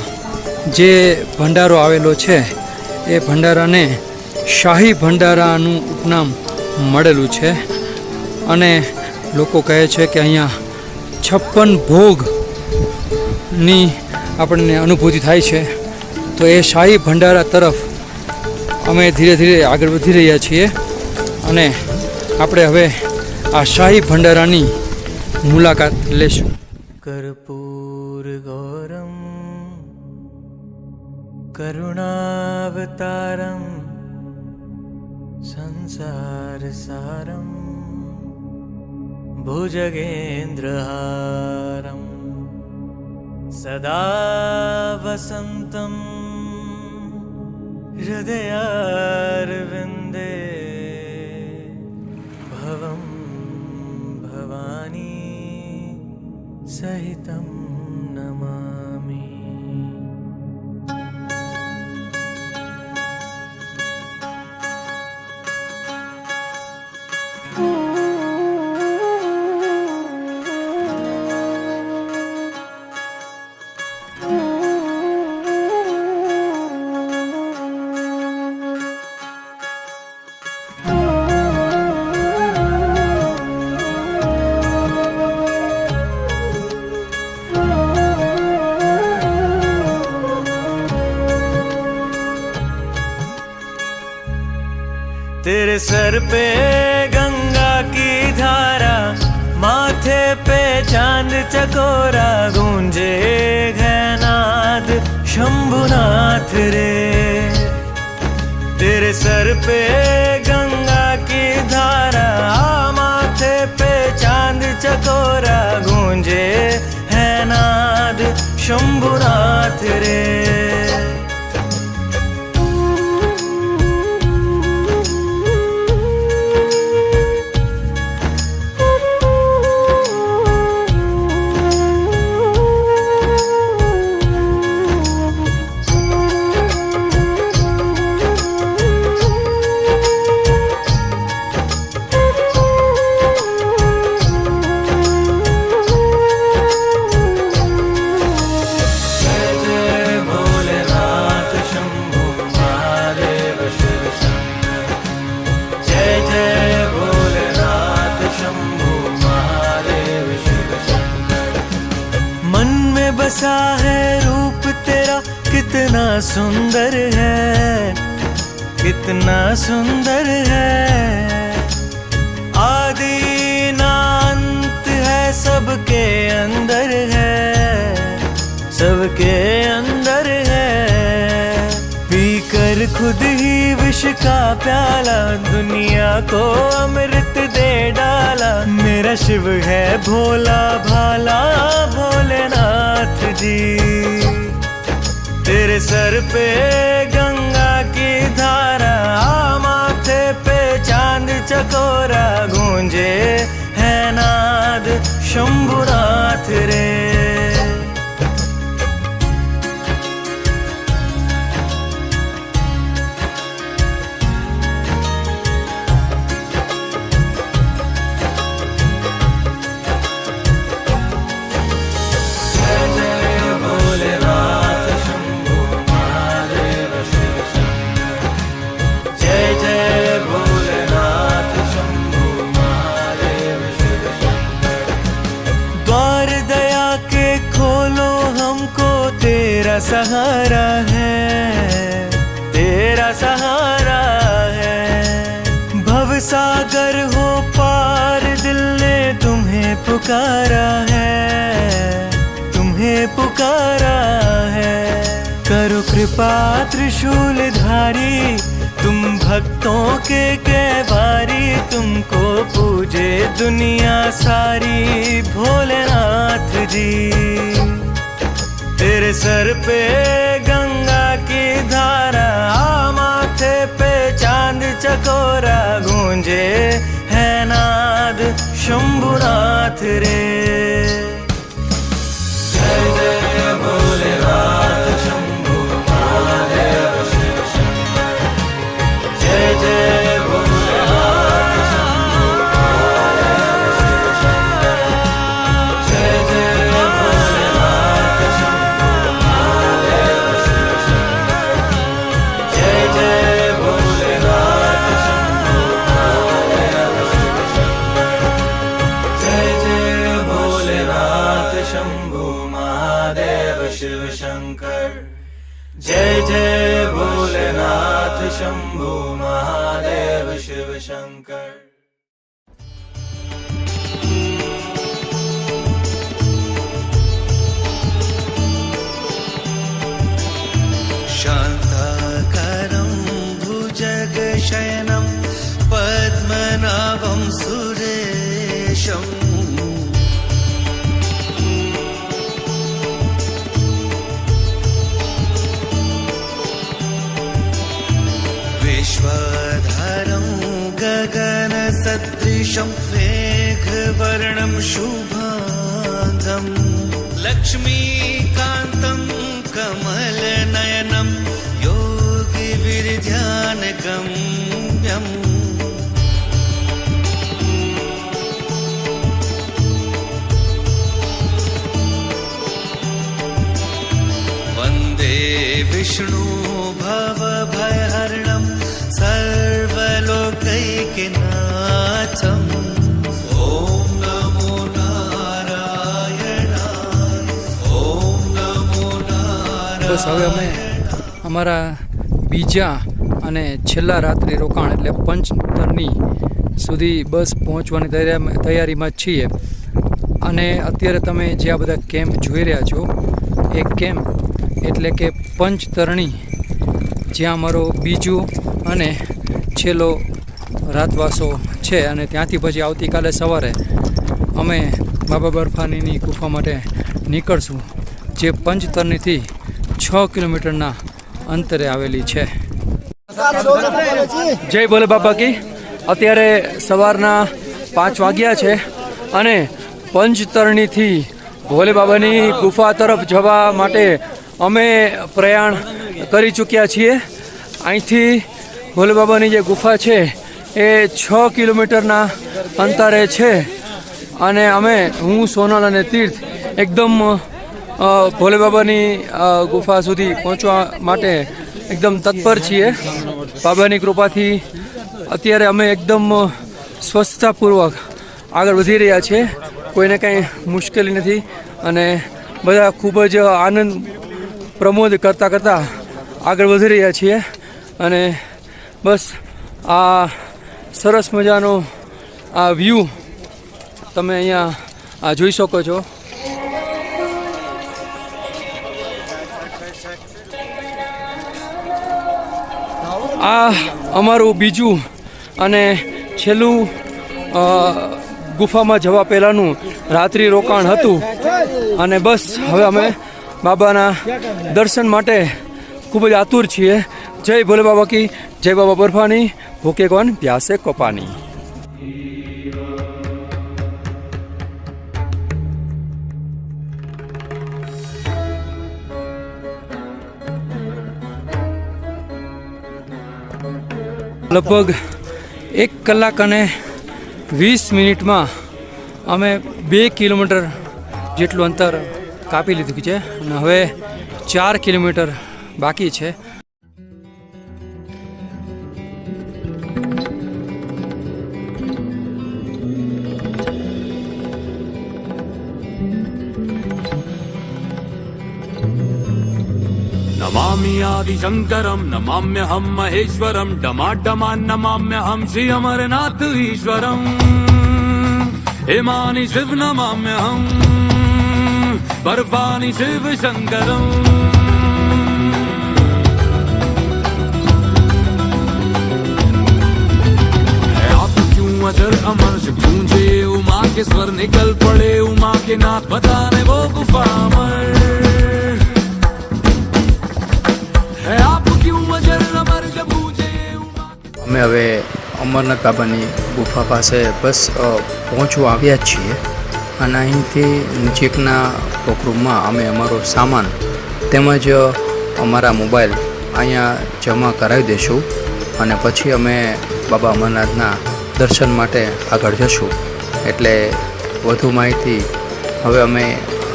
જે ભંડારો આવેલો છે એ ભંડારાને શાહી ભંડારાનું ઉપનામ મળેલું છે અને લોકો કહે છે કે અહીંયા 56 ભોગની આપણને અનુભૂતિ થાય છે. તો એ શાહી ભંડારા તરફ અમે ધીરે ધીરે આગળ વધી રહ્યા છીએ અને આપણે હવે આ શાહી ભંડારાની મુલાકાત લેશું. कर्पूर गौरम करुणावतारम संसार सारम भुजगेन्द्रहारम सदा वसंतम हृदयारविंदे भवम भवानी सहितं नमामि. तेरे सर पे गंगा की धारा माथे पे चांद चकोरा गूंजे घनाद शंभुनाथ रे. तेरे सर पे गंगा की धारा माथे पे चांद चकोरा गूंजे है नाद शंभुनाथ रे. बसा है रूप तेरा कितना सुंदर है कितना सुंदर है. आदि ना अंत है सबके अंदर है सबके अंदर है. पीकर खुद ही विष का प्याला दुनिया को अमृत दे डाला. मेरा शिव है भोला भाला भोलेनाथ जी. तेरे सर पे गंगा की धारा माथे पे चांद चकोरा गूंजे है नाद शंभुनाथ रे. सहारा है, तेरा सहारा है। भव सागर हो पार, दिल ने तुम्हें पुकारा है, तुम्हें पुकारा है। करो कृपा त्रिशूलधारी, तुम भक्तों के कैवारी, तुमको पूजे दुनिया सारी भोलेनाथ जी। तेरे सर पे गंगा की धारा, माथे पे चांद चकोरा, गूंजे है नाद शंभुनाथ रे। जय जय भोलेनाथ शंभु महादेव शिव शंकर। जय जय भोलेनाथ शंभु महादेव शिव शंकर। जय जय भोलेनाथ शंभु महादेव शिव शंकर। जय जय भोलेनाथ शंभु महादेव शिव शंकर। जय जय भोलेनाथ शंभु महादेव शिव शंकर। जय जय भोलेनाथ शंभु महादेव शिव शंकर। शान्ताकारं भुजगशयनं पद्मनाभं सुरेशम्। विश्वधारं गगनसदृशं मेघवर्णं शुभाङ्गं। लक्ष्मीकान्तं कमलनयनं योगिविरध्यानगम्यम्। वन्दे विष्णु भवभयहरणं सर्वलोकैकनाथम्। ॐ नमो नारायणाय, ॐ नमो नारायणाय। બસ હવે અમે અમારા બીજા અને છેલ્લા રાત્રિ રોકાણ એટલે પંચતરની સુધી બસ પહોંચવાની તૈયારીમાં જ છીએ. અને અત્યારે તમે જે આ બધા કેમ્પ જોઈ રહ્યા છો એ કેમ્પ એટલે કે પંચતરણી, જ્યાં અમારો બીજું અને છેલ્લો રાતવાસો છે. અને ત્યાંથી પછી આવતીકાલે સવારે અમે બાબા બર્ફાનીની ગુફા માટે નીકળશું, જે પંચતરણીથી 6 કિલોમીટરના અંતરે આવેલી છે. જય ભોલે બાબા કી. અત્યારે સવારના 5 વાગ્યા છે અને પંચતરણીથી ભોલે બાબાની ગુફા તરફ જવા માટે અમે પ્રયાણ કરી ચૂક્યા છીએ. અહીંથી ભોલે બાબાની જે ગુફા છે એ 6 કિલોમીટરના અંતરે છે. અને હું સોનલ અને તીર્થ એકદમ ભોલે બાબાની ગુફા સુધી પહોંચવા માટે એકદમ તત્પર છીએ. બાબાની કૃપાથી અત્યારે અમે એકદમ સ્વસ્થતાપૂર્વક આગળ વધી રહ્યા છીએ. કોઈને કાંઈ મુશ્કેલી નથી અને બધા ખૂબ જ આનંદ પ્રમોદ કરતાં આગળ વધી રહ્યા છીએ. અને બસ આ સરસ મજાનો આ વ્યૂ તમે અહીંયા જોઈ શકો છો. આ અમારું બીજું અને છેલ્લું ગુફામાં જવા પહેલાંનું રાત્રિ રોકાણ હતું. અને બસ હવે અમે બાબાના દર્શન માટે ખૂબ જ આતુર છીએ. જય ભોલે બાબા કી જય. બાબા બર્ફાની ભૂકે કોન પ્યાસે કો પાની. લગભગ 1 કલાક અને 20 મિનિટમાં અમે 2 કિલોમીટર જેટલું અંતર કાપી લીધું છે અને હવે 4 કિલોમીટર બાકી છે. नमामि आदिशङ्करं नमाम्यहं महेश्वरं डमाडमान् नमाम्यहं श्री अमरनाथ ईश्वरम् हेमानि शिव नमाम्यहं पर्वाणि शिव शङ्करम् अजर अमर जब गूंजे उमा के स्वर निकल पड़े उमा के नाथ बताने वो गुफा अमर है आप क्यों अजर अमर जब गूंजे उमा અમે હવે અમરનાથ બાબાની ગુફા પાસે બસ પહોંચવા આવ્યા જ છીએ અને અહીંથી નજીકના રૂમમાં અમે અમારો સામાન તેમજ અમારા મોબાઈલ અહીંયા જમા કરાવી દઈશું અને પછી અમે બાબા અમરનાથના દર્શન માટે આગળ જશું. એટલે વધુ માહિતી હવે અમે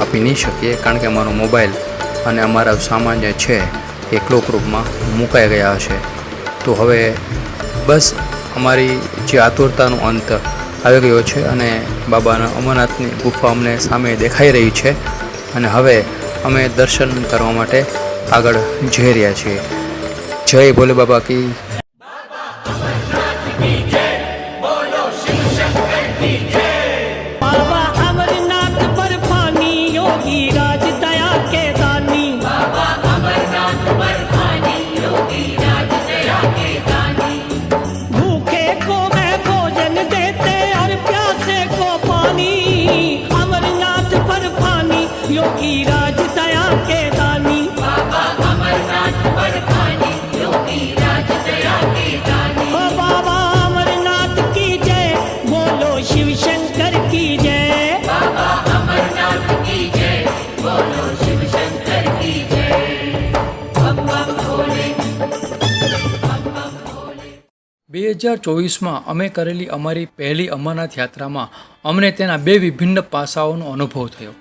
આપી નહીં શકીએ કારણ કે અમારો મોબાઈલ અને અમારા સામાન જે છે એ ક્લોક રૂમમાં મુકાઈ ગયા હશે. તો હવે બસ અમારી જે આતુરતાનો અંત આવી ગયો છે અને બાબાના અમરનાથની ગુફા અમને સામે દેખાઈ રહી છે અને હવે અમે દર્શન કરવા માટે આગળ જઈ રહ્યા છીએ. જય ભોલે બાબા કી. बाबा अमरनाथ पर फानी योगी राज दया के दानी बाबा अमरनाथ पर फानी योगी राज दया के दानी भूखे को मैं भोजन देते और प्यासे को पानी अमरनाथ पर फानी योगी राज दया के दानी बाबा अमरनाथ पर फानी योगी राज दया के दानी ओ बाबा अमरनाथ की जय बोलो शिव शंकर की जय बाबा अमरनाथ की जय बोलो शिव शंकर की जय बम बम भोले 2024માં અમે કરેલી અમારી પહેલી અમરનાથ યાત્રામાં અમને તેના બે વિભિન્ન પાસાઓનો અનુભવ થયો.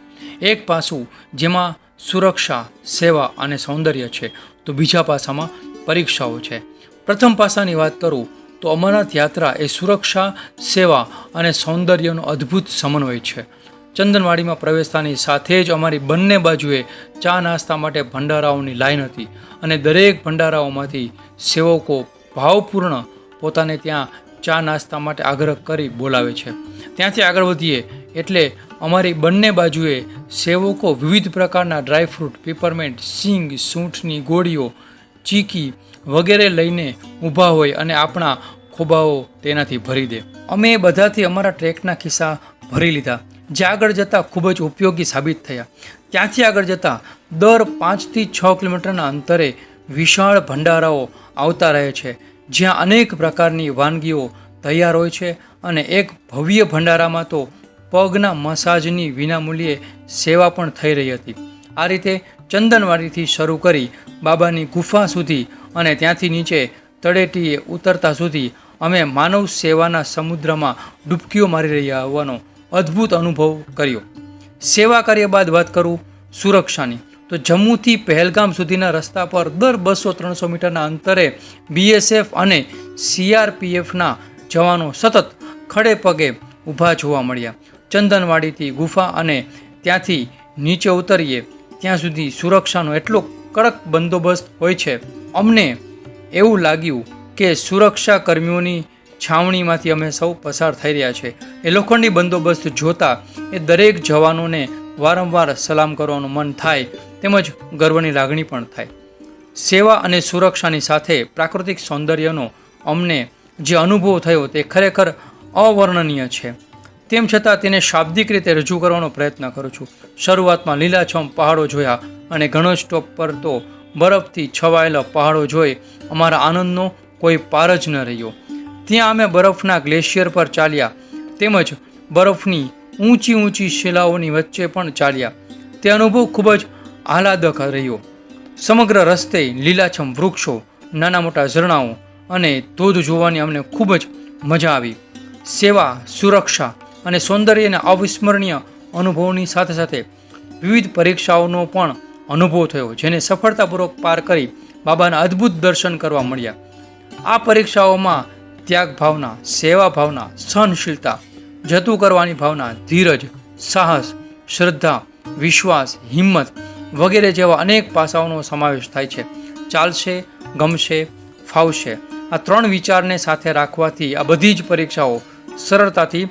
એક પાસું જેમાં સુરક્ષા, સેવા અને સૌંદર્ય છે, તો બીજા પાસામાં પરીક્ષાઓ છે. પ્રથમ પાસાની વાત કરું તો અમરનાથ યાત્રા એ સુરક્ષા, સેવા અને સૌંદર્યનો અદ્ભુત સમન્વય છે. ચંદનવાડીમાં પ્રવેશતાની સાથે જ અમારી બંને બાજુએ ચા નાસ્તા માટે ભંડારાઓની લાઈન હતી અને દરેક ભંડારાઓમાંથી સેવકો ભાવપૂર્ણ પોતાને ત્યાં ચા નાસ્તા માટે આગ્રહ કરી બોલાવે છે. ત્યાંથી આગળ વધીએ એટલે અમારી બંને બાજુએ સેવકો વિવિધ પ્રકારના ડ્રાયફ્રૂટ, પીપરમેન્ટ, સિંગ, સૂંઠની ગોળીઓ, ચીકી વગેરે લઈને ઊભા હોય અને આપણા ખોબાઓ તેનાથી ભરી દે. અમે બધાથી અમારા ટ્રેકના ખિસ્સા ભરી લીધા, જે આગળ જતાં ખૂબ જ ઉપયોગી સાબિત થયા. ત્યાંથી આગળ જતાં દર 5 થી 6 કિલોમીટરના અંતરે વિશાળ ભંડારાઓ આવતા રહે છે, જ્યાં અનેક પ્રકારની વાનગીઓ તૈયાર હોય છે અને એક ભવ્ય ભંડારામાં તો પગના મસાજની વિનામૂલ્યે સેવા પણ થઈ રહી હતી. આ રીતે ચંદનવાડીથી શરૂ કરી બાબાની ગુફા સુધી અને ત્યાંથી નીચે તળેટીએ ઉતરતા સુધી અમે માનવ સેવાના સમુદ્રમાં ડૂબકીઓ મારી રહ્યા હોવાનો અદ્ભુત અનુભવ કર્યો. સેવા કાર્ય બાદ વાત કરું સુરક્ષાની, તો જમ્મુથી પહેલગામ સુધીના રસ્તા પર દર 200-300 મીટરના અંતરે BSF અને CRPFના જવાનો સતત ખડે પગે ઊભા જોવા મળ્યા. ચંદનવાડીથી ગુફા અને ત્યાંથી નીચે ઉતરીએ ત્યાં સુધી સુરક્ષાનો એટલો કડક બંદોબસ્ત હોય છે. અમને એવું લાગ્યું કે સુરક્ષા કર્મીઓની છાવણીમાંથી અમે સૌ પસાર થઈ રહ્યા છે. એ લોખંડી બંદોબસ્ત જોતા એ દરેક જવાનોને વારંવાર સલામ કરવાનું મન થાય તેમજ ગર્વની લાગણી પણ થાય. સેવા અને સુરક્ષાની સાથે પ્રાકૃતિક સૌંદર્યનો અમને જે અનુભવ થયો તે ખરેખર અવર્ણનીય છે. તેમ છતાં તેને શાબ્દિક રીતે રજૂ કરવાનો પ્રયત્ન કરું છું. શરૂઆતમાં લીલાછમ પહાડો જોયા અને ઘણો સ્ટોપ પર તો બરફથી છવાયેલા પહાડો જોઈ અમારા આનંદનો કોઈ પાર જ ન રહ્યો. ત્યાં અમે બરફના ગ્લેશિયર પર ચાલ્યા તેમજ બરફની ઊંચી ઊંચી શિલાઓની વચ્ચે પણ ચાલ્યા. તે અનુભવ ખૂબ જ આહલાદક રહ્યો. સમગ્ર રસ્તે લીલાછમ વૃક્ષો, નાના મોટા ઝરણાઓ અને ધોધ જોવાની અમને ખૂબ જ મજા આવી. સેવા, સુરક્ષા અને સૌંદર્યના અવિસ્મરણીય અનુભવની સાથે સાથે વિવિધ પરીક્ષાઓનો પણ અનુભવ થયો, જેને સફળતાપૂર્વક પાર કરી બાબાના અદ્ભુત દર્શન કરવા મળ્યા. આ પરીક્ષાઓમાં ત્યાગ ભાવના, સેવા ભાવના, સહનશીલતા, જતું કરવાની ભાવના, ધીરજ, સાહસ, શ્રદ્ધા, વિશ્વાસ, હિંમત વગેરે જેવા અનેક પાસાઓનો સમાવેશ થાય છે. ચાલશે, ગમશે, ફાવશે, આ 3 વિચારને સાથે રાખવાથી આ બધી જ પરીક્ષાઓ સરળતાથી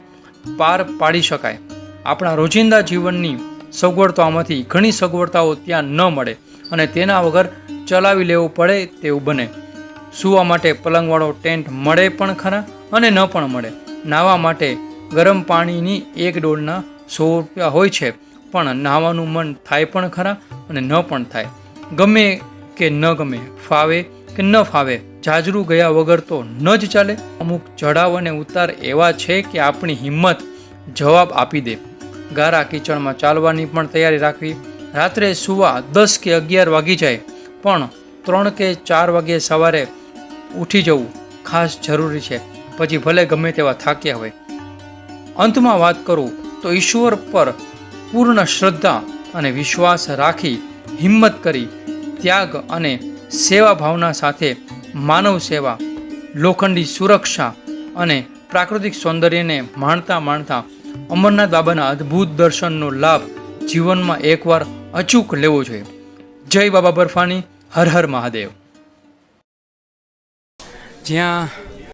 પાર પાડી શકાય. આપણા રોજિંદા જીવનની સગવડતાઓમાંથી ઘણી સગવડતાઓ ત્યાં ન મળે અને તેના વગર ચલાવી લેવું પડે તેવું બને. સૂવા માટે પલંગવાળો ટેન્ટ મળે પણ ખરા અને ન પણ મળે. નાહવા માટે ગરમ પાણીની એક ડોલના 100 રૂપિયા હોય છે, પણ નાહવાનું મન થાય પણ ખરા અને ન પણ થાય. ગમે કે ન ગમે, ફાવે કે ન ફાવે, જાજરૂ ગયા વગર તો ન જ ચાલે. અમુક ચઢાવ અને ઉતાર એવા છે કે આપણી હિંમત જવાબ આપી દે. ગારા કીચડમાં ચાલવાની પણ તૈયારી રાખવી. રાત્રે સૂવા 10 કે 11 વાગી જાય, પણ 3 કે 4 વાગે સવારે ઉઠી જવું ખાસ જરૂરી છે. પછી ભલે ગમે તેવા થાક્યા હોય. અંતમાં વાત કરું તો ઈશ્વર પર પૂર્ણ શ્રદ્ધા અને વિશ્વાસ રાખી, હિંમત કરી, ત્યાગ અને સેવા ભાવના સાથે માનવ સેવા, લોખંડી સુરક્ષા અને પ્રાકૃતિક સૌંદર્યને માણતા માણતા અમરનાથ બાબાના અદ્ભુત દર્શનનો લાભ જીવનમાં એકવાર અચૂક લેવો જોઈએ. જય બાબા બર્ફાની. હર હર મહાદેવ. જ્યાં